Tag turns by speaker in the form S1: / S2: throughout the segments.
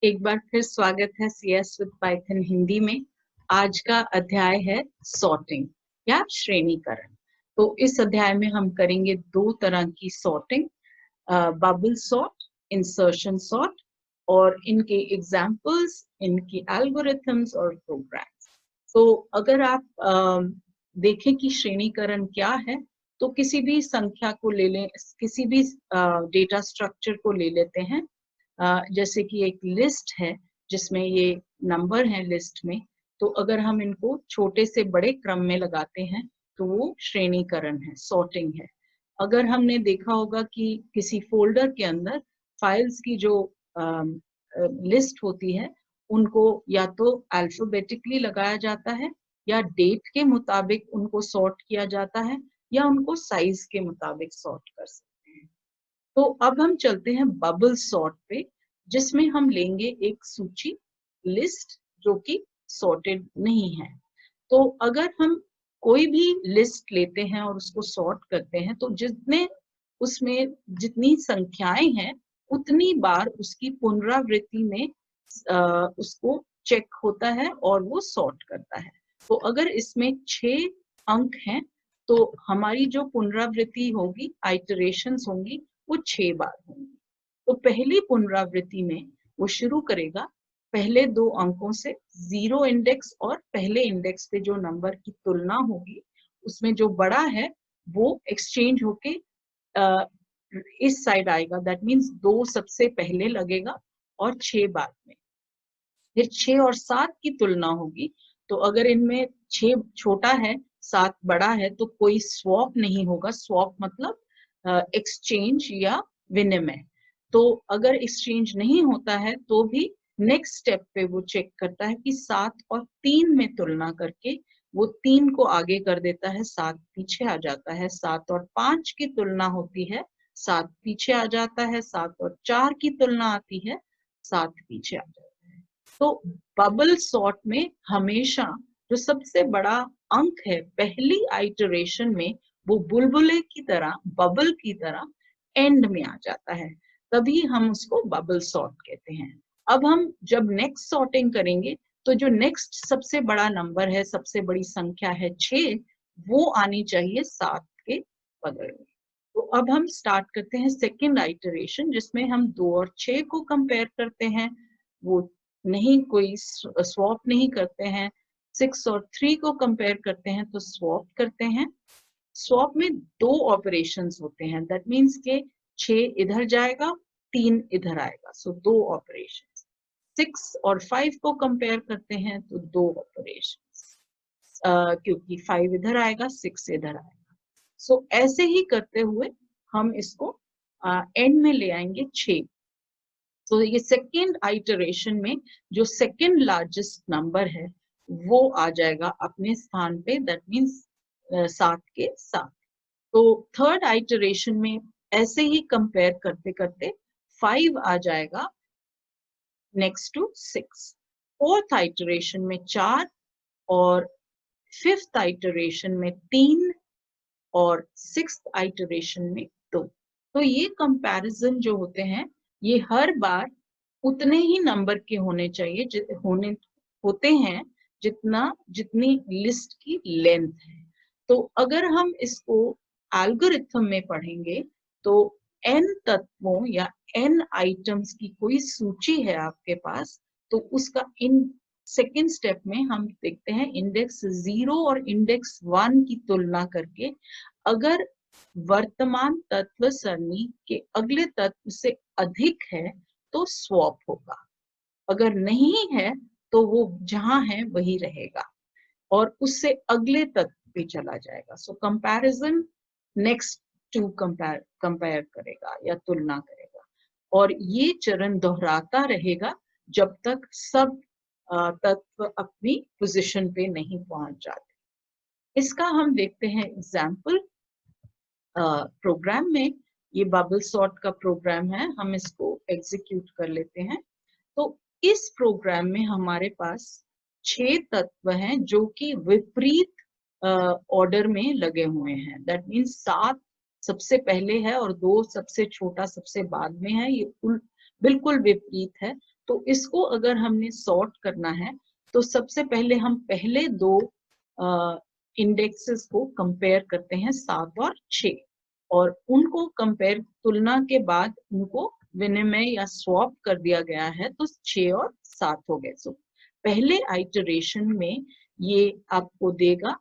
S1: एक बार फिर स्वागत है CS विद पाइथन हिंदी में। आज का अध्याय है सॉर्टिंग या श्रेणीकरण। तो इस अध्याय में हम करेंगे दो तरह की sorting, bubble sort, insertion sort, और इनके एग्जाम्पल्स, इनकी एल्गोरिथम्स और प्रोग्राम्स। तो अगर आप देखें कि श्रेणीकरण क्या है, तो किसी भी संख्या को ले लें, किसी भी डेटा स्ट्रक्चर को ले लेते हैं। जैसे कि एक लिस्ट है जिसमें ये नंबर है लिस्ट में, तो अगर हम इनको छोटे से बड़े क्रम में लगाते हैं तो वो श्रेणीकरण है, सॉर्टिंग है। अगर हमने देखा होगा कि किसी फोल्डर के अंदर फाइल्स की जो लिस्ट होती है उनको या तो अल्फाबेटिकली लगाया जाता है या डेट के मुताबिक उनको सॉर्ट किया जाता है या उनको साइज के मुताबिक सॉर्ट कर सकते हैं। तो अब हम चलते हैं बबल सॉर्ट पे, जिसमें हम लेंगे एक सूची, लिस्ट, जो कि सॉर्टेड नहीं है। तो अगर हम कोई भी लिस्ट लेते हैं और उसको सॉर्ट करते हैं तो जितने उसमें जितनी संख्याएं हैं उतनी बार उसकी पुनरावृत्ति में उसको चेक होता है और वो सॉर्ट करता है। तो अगर इसमें 6 अंक हैं तो हमारी जो पुनरावृत्ति होगी, आइटरेशंस होंगी, वो 6 बार होंगी। तो पहली पुनरावृत्ति में वो शुरू करेगा पहले 2 अंकों से, 0 इंडेक्स और पहले इंडेक्स पे जो नंबर की तुलना होगी उसमें जो बड़ा है वो एक्सचेंज होके इस साइड आएगा। दैट मीन्स 2 सबसे पहले लगेगा और 6 बाद में। फिर 6 और 7 की तुलना होगी, तो अगर इनमें 6 छोटा है 7 बड़ा है तो कोई स्वॉप नहीं होगा। स्वॉप मतलब एक्सचेंज या विनिमय। तो अगर एक्सचेंज नहीं होता है तो भी नेक्स्ट स्टेप पे वो चेक करता है कि 7 और 3 में तुलना करके वो 3 को आगे कर देता है, 7 पीछे आ जाता है। 7 और 5 की तुलना होती है, 7 पीछे आ जाता है। 7 और 4 की तुलना आती है, 7 पीछे आ जाता है। तो बबल सॉर्ट में हमेशा जो सबसे बड़ा अंक है पहली आइटरेशन में, वो बुलबुले की तरह, बबल की तरह एंड में आ जाता है, तभी हम उसको बबल सॉर्ट कहते हैं। अब हम जब नेक्स्ट सॉर्टिंग करेंगे तो जो नेक्स्ट सबसे बड़ा नंबर है, सबसे बड़ी संख्या है 6, वो आनी चाहिए 7 के बगल में। तो अब हम स्टार्ट करते हैं सेकेंड आइटरेशन, जिसमें हम 2 और 6 को कंपेयर करते हैं। वो नहीं, कोई स्वॉप नहीं करते हैं। 6 और 3 को कंपेयर करते हैं तो स्वॉप करते हैं। स्वॉप में 2 ऑपरेशंस होते हैं, दैट मीन्स के 6 इधर जाएगा, 3 इधर आएगा, सो 2 ऑपरेशंस। 6 और 5 को कंपेयर करते हैं तो 2 ऑपरेशंस, क्योंकि 5 इधर आएगा, 6 इधर आएगा। सो ऐसे ही करते हुए हम इसको एंड में ले आएंगे 6। तो ये सेकेंड आइटरेशन में जो सेकेंड लार्जेस्ट नंबर है वो आ जाएगा अपने स्थान पे, दैट मीन्स 7 के साथ। तो थर्ड आइटरेशन में ऐसे ही कंपेयर करते करते 5 आ जाएगा नेक्स्ट टू 6। फोर्थ आइटरेशन में 4, और फिफ्थ आइटरेशन में 3, और सिक्स्थ आइटरेशन में 2। तो ये कंपैरिजन जो होते हैं ये हर बार उतने ही नंबर के होने चाहिए, होते हैं जितनी लिस्ट की लेंथ है। तो अगर हम इसको एल्गोरिथम में पढ़ेंगे तो n तत्वों या n आइटम्स की कोई सूची है आपके पास, तो उसका इन सेकेंड स्टेप में हम देखते हैं इंडेक्स 0 और इंडेक्स 1 की तुलना करके अगर वर्तमान तत्व सरणी के अगले तत्व से अधिक है तो स्वॉप होगा, अगर नहीं है तो वो जहां है वही रहेगा और उससे अगले तत्व पे चला जाएगा। सो कंपैरिजन नेक्स्ट टू कंपेयर करेगा या तुलना करेगा, और ये चरण दोहराता रहेगा जब तक सब तत्व अपनी पोजीशन पे नहीं पहुंच जाते। इसका हम देखते हैं एग्जाम्पल प्रोग्राम में। ये बबल सॉर्ट का प्रोग्राम है, हम इसको एग्जीक्यूट कर लेते हैं। तो इस प्रोग्राम में हमारे पास 6 तत्व हैं जो कि विपरीत ऑर्डर में लगे हुए हैं। दैट मीन्स 7 सबसे पहले है और 2 सबसे छोटा सबसे बाद में है। ये बिल्कुल विपरीत है। तो इसको अगर हमने सॉर्ट करना है तो सबसे पहले हम पहले दो इंडेक्सेस को कंपेयर करते हैं 7 और 6, और उनको कंपेयर तुलना के बाद उनको विनिमय या स्वैप कर दिया गया है तो 6 और 7 हो गए। सो पहले आइटरेशन में ये आपको देगा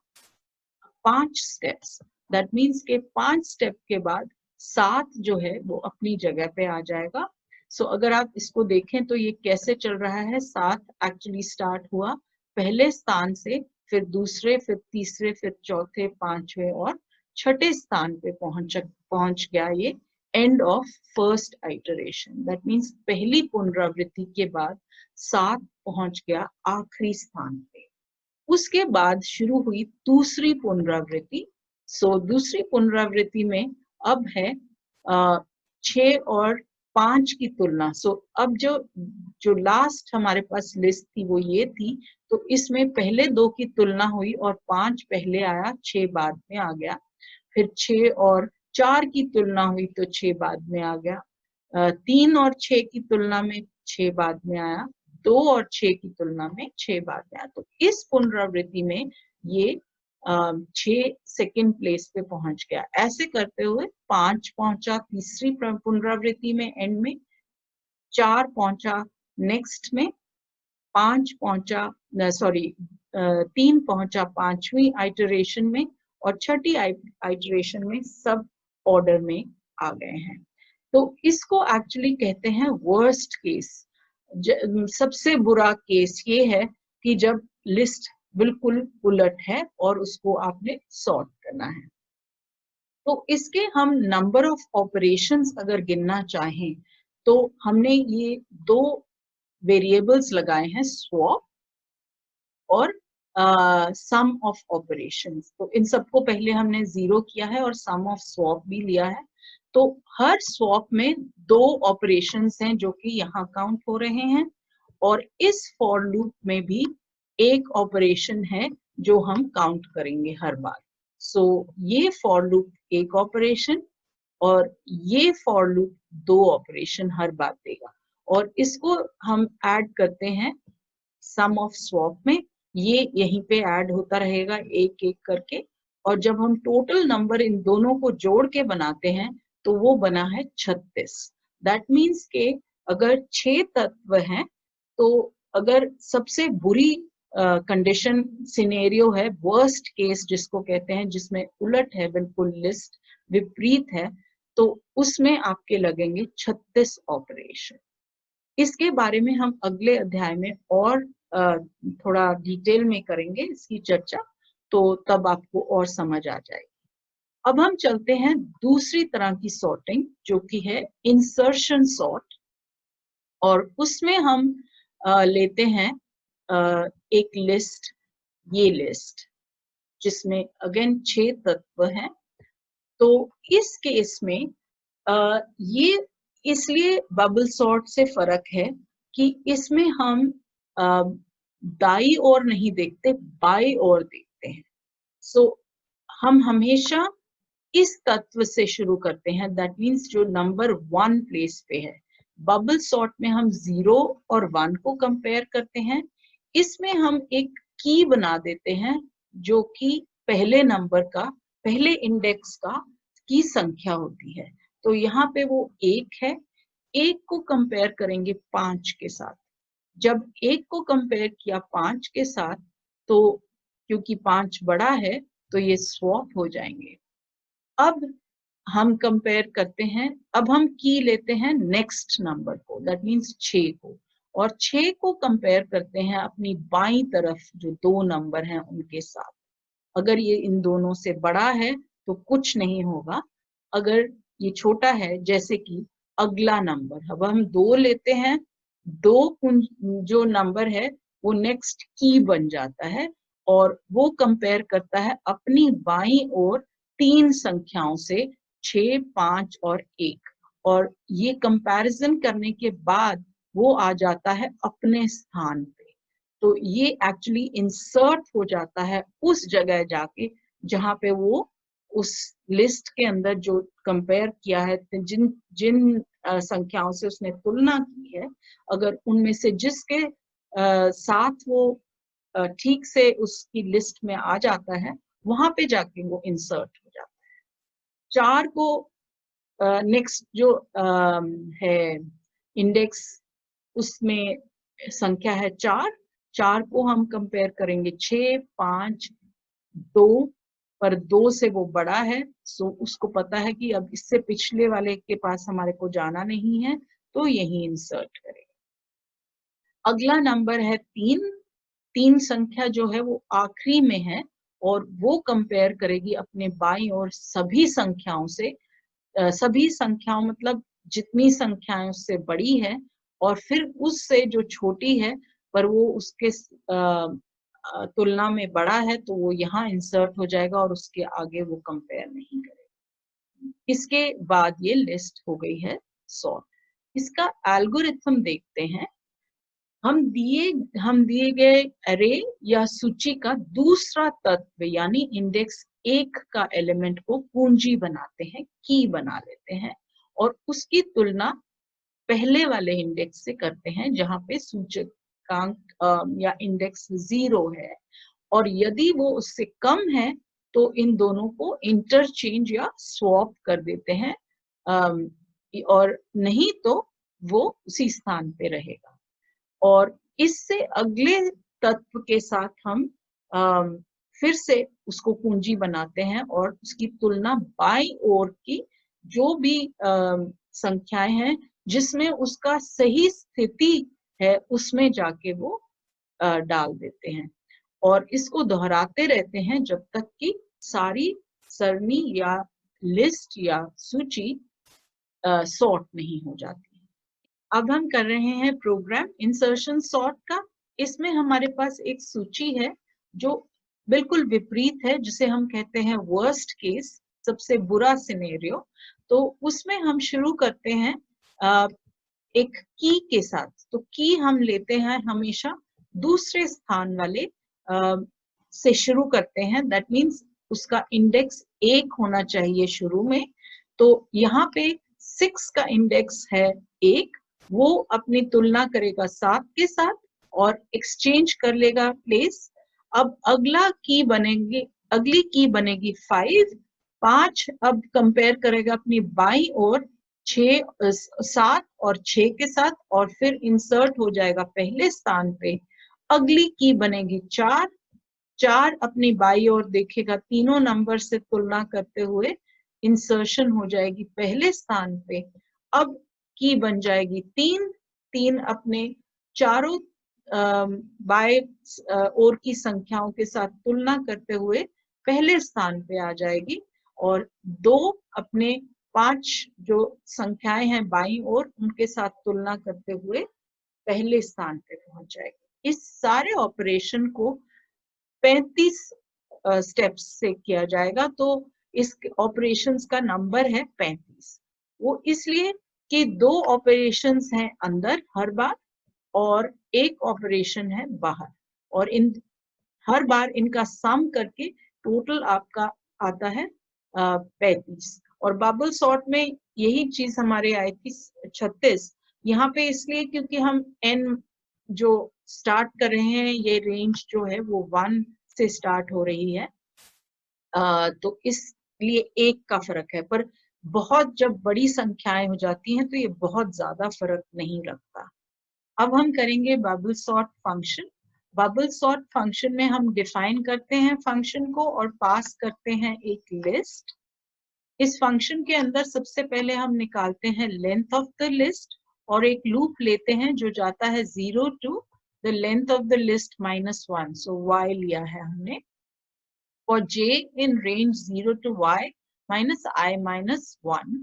S1: 5 स्टेप्स। दैट मीन्स के 5 स्टेप के बाद 7 जो है वो अपनी जगह पे आ जाएगा। सो अगर आप इसको देखें तो ये कैसे चल रहा है, 7 एक्चुअली स्टार्ट हुआ पहले स्थान से, फिर दूसरे, फिर तीसरे, फिर चौथे, पांचवें और छठे स्थान पे पहुंच गया ये end of first iteration. That means पहली पुनरावृत्ति के बाद 7 पहुंच गया आखिरी स्थान पे। उसके बाद शुरू हुई दूसरी पुनरावृत्ति। सो दूसरी पुनरावृत्ति में अब है 6 और 5 की तुलना। सो अब जो लास्ट हमारे पास लिस्ट थी वो ये थी, तो इसमें पहले 2 की तुलना हुई और 5 पहले आया, 6 बाद में आ गया। फिर 6 और 4 की तुलना हुई तो 6 बाद में आ गया। 3 और 6 की तुलना में 6 बाद में आया, 2 और 6 की तुलना में 6 बाद में आया। तो इस पुनरावृत्ति में ये 6 सेकेंड प्लेस पे पहुंच गया। ऐसे करते हुए 5 पहुंचा तीसरी पुनरावृत्ति में एंड में, 4 पहुंचा नेक्स्ट में, 5 पहुंचा 3 पहुंचा 5वीं आइटरेशन में, और छठी आइटरेशन में सब ऑर्डर में आ गए हैं। तो इसको एक्चुअली कहते हैं वर्स्ट केस। सबसे बुरा केस ये है कि जब लिस्ट बिल्कुल उलट है और उसको आपने सॉर्ट करना है। तो इसके हम नंबर ऑफ ऑपरेशंस अगर गिनना चाहें तो हमने ये दो वेरिएबल्स लगाए हैं, स्वैप और सम ऑफ ऑपरेशंस। तो इन सबको पहले हमने 0 किया है और सम ऑफ स्वैप भी लिया है। तो हर स्वैप में 2 ऑपरेशंस हैं जो कि यहाँ काउंट हो रहे हैं, और इस फॉर लूप में भी एक ऑपरेशन है जो हम काउंट करेंगे हर बार। सो ये फॉर लूप एक ऑपरेशन और ये फॉर लूप 2 ऑपरेशन हर बार देगा, और इसको हम ऐड करते हैं सम ऑफ स्वैप में। ये यहीं पे ऐड होता रहेगा एक एक करके, और जब हम टोटल नंबर इन दोनों को जोड़ के बनाते हैं तो वो बना है 36। दैट मीन्स के अगर 6 तत्व हैं तो अगर सबसे बुरी कंडीशन सिनेरियो है, वर्स्ट केस जिसको कहते हैं, जिसमें उलट है, बिल्कुल लिस्ट विपरीत है, तो उसमें आपके लगेंगे 36 ऑपरेशन। इसके बारे में हम अगले अध्याय में और थोड़ा डिटेल में करेंगे इसकी चर्चा, तो तब आपको और समझ आ जाएगी। अब हम चलते हैं दूसरी तरह की सॉर्टिंग जो कि है इंसर्शन सॉर्ट, और उसमें हम लेते हैं एक लिस्ट, ये लिस्ट जिसमें अगेन 6 तत्व हैं। तो इस केस में ये इसलिए बबल सॉर्ट से फर्क है कि इसमें हम दाई ओर नहीं देखते, बाई ओर देखते हैं। सो हम हमेशा इस तत्व से शुरू करते हैं, दैट मीन्स जो नंबर 1 प्लेस पे है। बबल सॉर्ट में हम 0 और 1 को कंपेयर करते हैं। इसमें हम एक की बना देते हैं जो कि पहले नंबर का, पहले इंडेक्स का की संख्या होती है। तो यहाँ पे वो 1 है, 1 को कंपेयर करेंगे 5 के साथ। जब 1 को कंपेयर किया 5 के साथ तो क्योंकि 5 बड़ा है तो ये स्वैप हो जाएंगे। अब हम कंपेयर करते हैं, अब हम की लेते हैं नेक्स्ट नंबर को, दैट मीन्स 6 को, और 6 को कंपेयर करते हैं अपनी बाईं तरफ जो 2 नंबर हैं उनके साथ। अगर ये इन दोनों से बड़ा है तो कुछ नहीं होगा, अगर ये छोटा है जैसे कि अगला नंबर, अब हम 2 लेते हैं, 2 जो नंबर है वो नेक्स्ट की बन जाता है, और वो कंपेयर करता है अपनी बाईं ओर 3 संख्याओं से, 6, 5 और 1, और ये कंपैरिजन करने के बाद वो आ जाता है अपने स्थान पे। तो ये एक्चुअली इंसर्ट हो जाता है उस जगह जाके जहां पे वो उस लिस्ट के अंदर जो कंपेयर किया है, जिन जिन संख्याओं से उसने तुलना की है, अगर उनमें से जिसके साथ वो ठीक से उसकी लिस्ट में आ जाता है, वहां पे जाके वो इंसर्ट हो जाता है। 4 को नेक्स्ट जो है इंडेक्स, उसमें संख्या है 4। 4 को हम कंपेयर करेंगे 6, 5, 2, पर 2 से वो बड़ा है, सो उसको पता है कि अब इससे पिछले वाले के पास हमारे को जाना नहीं है, तो यही इंसर्ट करेंगे। अगला नंबर है 3। 3 संख्या जो है वो आखिरी में है और वो कंपेयर करेगी अपने बाईं ओर सभी संख्याओं से। सभी संख्याओं मतलब जितनी संख्याएं उससे बड़ी है और फिर उससे जो छोटी है पर वो उसके तुलना में बड़ा है, तो वो यहाँ इंसर्ट हो जाएगा और उसके आगे वो कंपेयर नहीं करेगा। इसके बाद ये लिस्ट हो गई है सॉर्ट। इसका एल्गोरिथम देखते हैं। हम दिए गए अरे या सूची का दूसरा तत्व यानी इंडेक्स 1 का एलिमेंट को कुंजी बनाते हैं, की बना लेते हैं और उसकी तुलना पहले वाले इंडेक्स से करते हैं जहां पे सूचकांक या इंडेक्स 0 है, और यदि वो उससे कम है तो इन दोनों को इंटरचेंज या स्वैप कर देते हैं, और नहीं तो वो उसी स्थान पे रहेगा। और इससे अगले तत्व के साथ हम फिर से उसको कुंजी बनाते हैं और उसकी तुलना बाईं ओर की जो भी संख्याएं हैं जिसमें उसका सही स्थिति है उसमें जाके वो डाल देते हैं और इसको दोहराते रहते हैं जब तक कि सारी सरणी या लिस्ट या सूची सॉर्ट नहीं हो जाती। अब हम कर रहे हैं प्रोग्राम इंसर्शन सॉर्ट का। इसमें हमारे पास एक सूची है जो बिल्कुल विपरीत है, जिसे हम कहते हैं वर्स्ट केस, सबसे बुरा सिनेरियो। तो उसमें हम शुरू करते हैं एक की के साथ। तो की हम लेते हैं हमेशा दूसरे स्थान वाले से शुरू करते हैं। दैट मीन्स उसका इंडेक्स 1 होना चाहिए शुरू में। तो यहाँ पे 6 का इंडेक्स है 1, वो अपनी तुलना करेगा 7 के साथ और एक्सचेंज कर लेगा प्लेस। अब अगली की बनेगी 5। 5 अब कंपेयर करेगा अपनी बाईं ओर 7 और 6 के साथ और फिर इंसर्ट हो जाएगा पहले स्थान पे। अगली की बनेगी 4। 4 अपनी बाईं ओर देखेगा, तीनों नंबर से तुलना करते हुए इंसर्शन हो जाएगी पहले स्थान पे। अब की बन जाएगी 3। 3 अपने चारों बाएं ओर की संख्याओं के साथ तुलना करते हुए पहले स्थान पे आ जाएगी और 2 अपने 5 जो संख्याएं हैं बाईं ओर उनके साथ तुलना करते हुए पहले स्थान पे पहुंच जाएगी। इस सारे ऑपरेशन को 35 स्टेप्स से किया जाएगा, तो इस ऑपरेशंस का नंबर है 35। वो इसलिए कि 2 ऑपरेशंस हैं अंदर हर बार और एक ऑपरेशन है बाहर, और इन हर बार इनका सम करके टोटल आपका आता है 35। और बबल सॉर्ट में यही चीज हमारे आई थी 36। यहाँ पे इसलिए क्योंकि हम n जो स्टार्ट कर रहे हैं, ये रेंज जो है वो 1 से स्टार्ट हो रही है, तो इसलिए 1 का फर्क है। पर बहुत जब बड़ी संख्याएं हो जाती हैं तो ये बहुत ज्यादा फर्क नहीं रखता। अब हम करेंगे bubble sort function. Bubble sort function में हम डिफाइन करते हैं फंक्शन को और पास करते हैं एक लिस्ट। इस फंक्शन के अंदर सबसे पहले हम निकालते हैं लेंथ ऑफ द लिस्ट और एक लूप लेते हैं जो जाता है 0 to the length of the list minus 1. So y लिया है हमने। For j in range 0 to y minus I minus 1,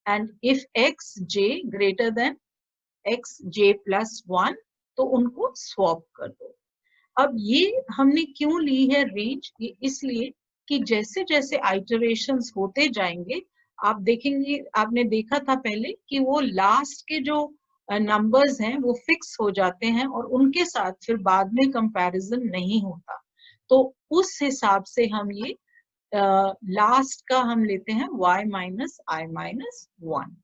S1: and if x j greater than x j plus 1, तो उनको स्वैप कर दो। अब ये हमने क्यों ली है रेंज? ये इसलिए कि जैसे जैसे आइटरेशंस होते जाएंगे, आप देखेंगे, आपने देखा था पहले कि वो लास्ट के जो नंबर्स हैं वो फिक्स हो जाते हैं और उनके साथ फिर बाद में कंपैरिजन नहीं होता। तो उस हिसाब से हम ये लास्ट का हम लेते हैं y माइनस i माइनस 1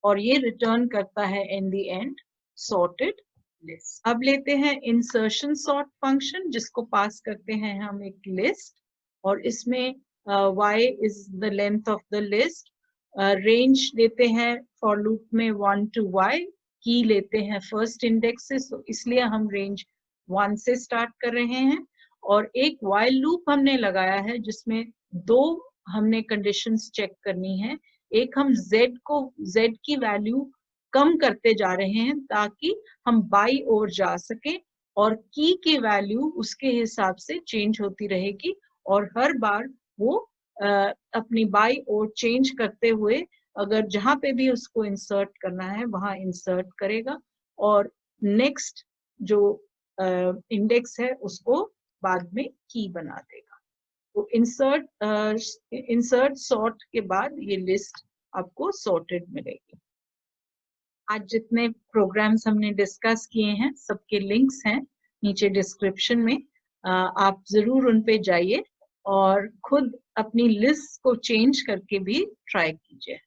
S1: और ये रिटर्न करता है in the end sorted list. अब लेते हैं इंसर्शन सॉर्ट फंक्शन, जिसको पास करते हैं हम एक लिस्ट और इसमें y is the length of the list, range देते हैं फॉर लूप में 1 to y, की लेते हैं फर्स्ट इंडेक्स से, तो इसलिए हम रेंज 1 से स्टार्ट कर रहे हैं। और एक while लूप हमने लगाया है जिसमें दो हमने कंडीशंस चेक करनी है। एक हम z की वैल्यू कम करते जा रहे हैं ताकि हम बाई ओर जा सके, और की वैल्यू उसके हिसाब से चेंज होती रहेगी और हर बार वो अपनी बाई ओर चेंज करते हुए अगर जहां पे भी उसको इंसर्ट करना है वहां इंसर्ट करेगा और नेक्स्ट जो इंडेक्स है उसको बाद में की बना देगा। तो इंसर्ट सॉर्ट के बाद ये लिस्ट आपको सॉर्टेड मिलेगी। आज जितने प्रोग्राम्स हमने डिस्कस किए हैं सबके लिंक्स हैं नीचे डिस्क्रिप्शन में, आप जरूर उन पे जाइए और खुद अपनी लिस्ट को चेंज करके भी ट्राई कीजिए।